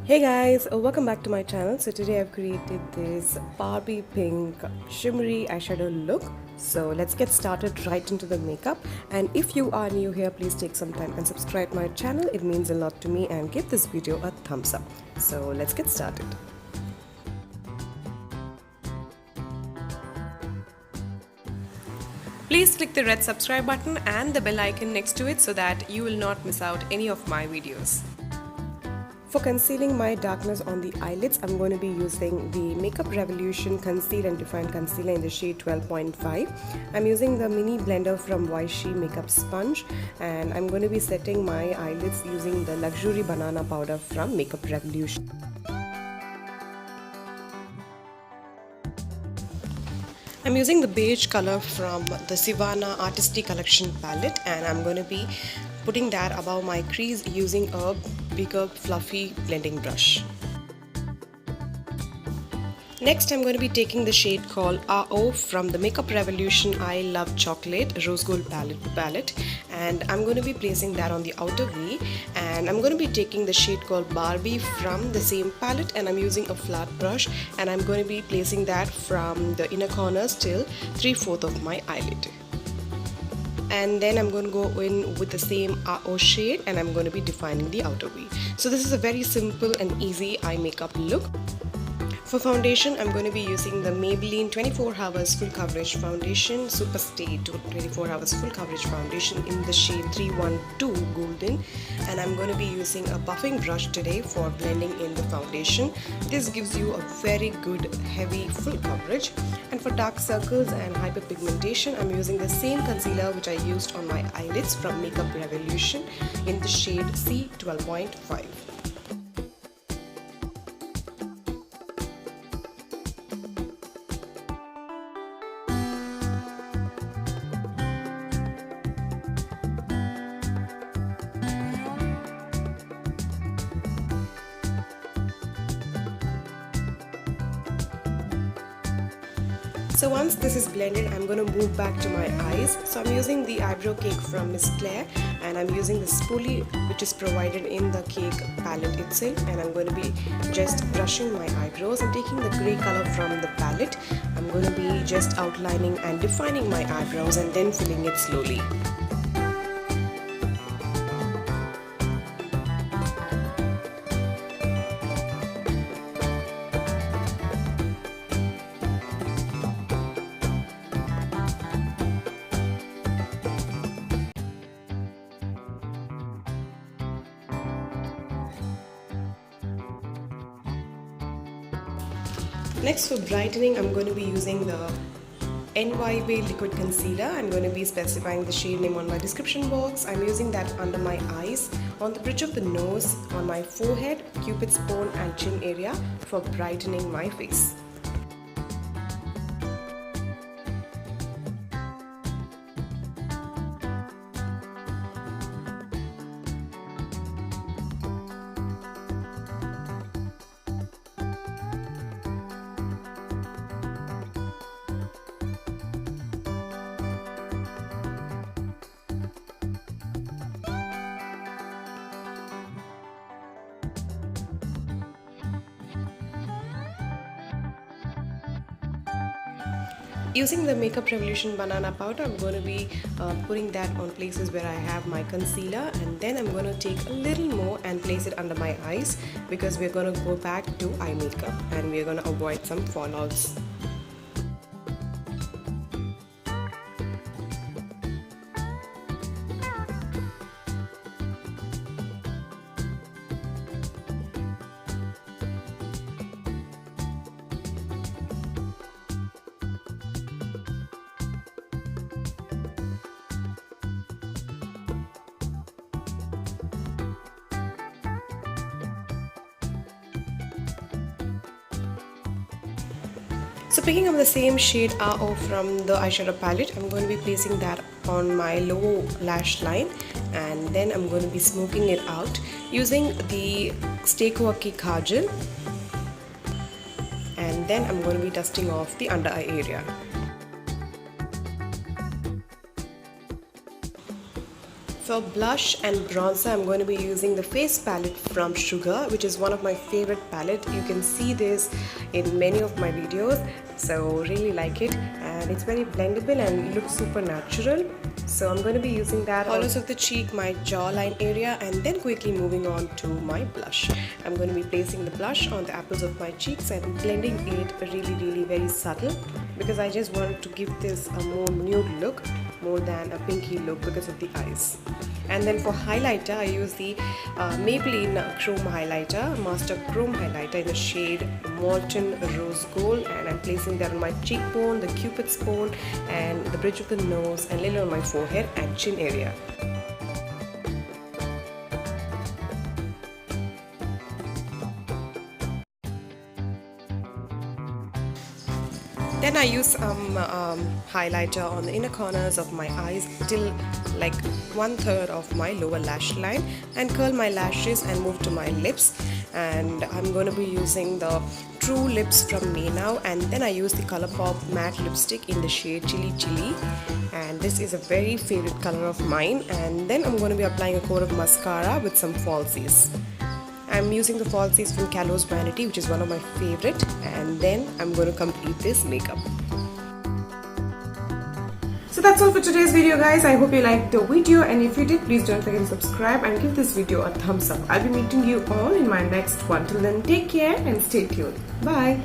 Hey guys, welcome back to my channel. So today I've created this Barbie pink shimmery eyeshadow look. So let's get started right into the makeup. And if you are new here, please take some time and subscribe my channel. It means a lot to me, and give this video a thumbs up. So let's get started. Please click the red subscribe button and the bell icon next to it so that you will not miss out any of my videos. For concealing my darkness on the eyelids, I'm going to be using the Makeup Revolution Conceal and Define Concealer in the shade 12.5. I'm using the mini blender from Weishi Makeup Sponge, and I'm going to be setting my eyelids using the Luxury Banana Powder from Makeup Revolution. I'm using the beige color from the Savannah Artistic Collection palette, and I'm going to be putting that above my crease using a bigger fluffy blending brush. Next, I'm going to be taking the shade called RO from the Makeup Revolution I Love Chocolate Rose Gold palette, and I'm going to be placing that on the outer V. And I'm going to be taking the shade called Barbie from the same palette, and I'm using a flat brush, and I'm going to be placing that from the inner corners till 3/4 of my eyelid. And then I'm going to go in with the same RO shade, and I'm going to be defining the outer V. So this is a very simple and easy eye makeup look. For foundation, I'm going to be using the Maybelline 24 Hours Full Coverage Foundation Super Stay 24 Hours Full Coverage Foundation in the shade 312 Golden, and I'm going to be using a buffing brush today for blending in the foundation. This gives you a very good heavy full coverage. And for dark circles and hyperpigmentation, I'm using the same concealer which I used on my eyelids from Makeup Revolution in the shade C12.5. So once this is blended, I'm going to move back to my eyes. So I'm using the eyebrow cake from Miss Claire, and I'm using the spoolie which is provided in the cake palette itself, and I'm going to be just brushing my eyebrows and taking the grey color from the palette. I'm going to be just outlining and defining my eyebrows and then filling it slowly. Next, for brightening, I'm going to be using the NYB Liquid Concealer. I'm going to be specifying the shade name on my description box. I'm using that under my eyes, on the bridge of the nose, on my forehead, cupid's bone and chin area for brightening my face. Using the Makeup Revolution Banana Powder, I'm going to be putting that on places where I have my concealer, and then I'm going to take a little more and place it under my eyes, because we're going to go back to eye makeup and we're going to avoid some fallouts. So picking up the same shade RO from the eyeshadow palette, I'm going to be placing that on my lower lash line, and then I'm going to be smoking it out using the Stay Quirky Kajal, and then I'm going to be dusting off the under eye area. For blush and bronzer, I'm going to be using the face palette from Sugar, which is one of my favorite palette. You can see this in many of my videos, so really like it, and it's very blendable and looks super natural. So I'm going to be using that hollows of the cheek, my jawline area, and then quickly moving on to my blush. I'm going to be placing the blush on the apples of my cheeks and blending it really very subtle, because I just wanted to give this a more nude look more than a pinky look because of the eyes. And then for highlighter, I use the Maybelline Chrome Highlighter, Master Chrome Highlighter in the shade Molten Rose Gold, and I'm placing that on my cheekbone, the cupid's bone, and the bridge of the nose, and little on my forehead and chin area. Then I use some highlighter on the inner corners of my eyes till like 1/3 of my lower lash line, and curl my lashes and move to my lips. And I'm going to be using the True Lips from Menow, and then I use the Colourpop matte lipstick in the shade Chili Chili, and this is a very favorite color of mine. And then I'm going to be applying a coat of mascara with some falsies. I'm using the falsies from Kajal Vanity, which is one of my favorite, and then I'm going to complete this makeup. So that's all for today's video, guys. I hope you liked the video, and if you did, please don't forget to subscribe and give this video a thumbs up. I'll be meeting you all in my next one. Till then, take care and stay tuned. Bye.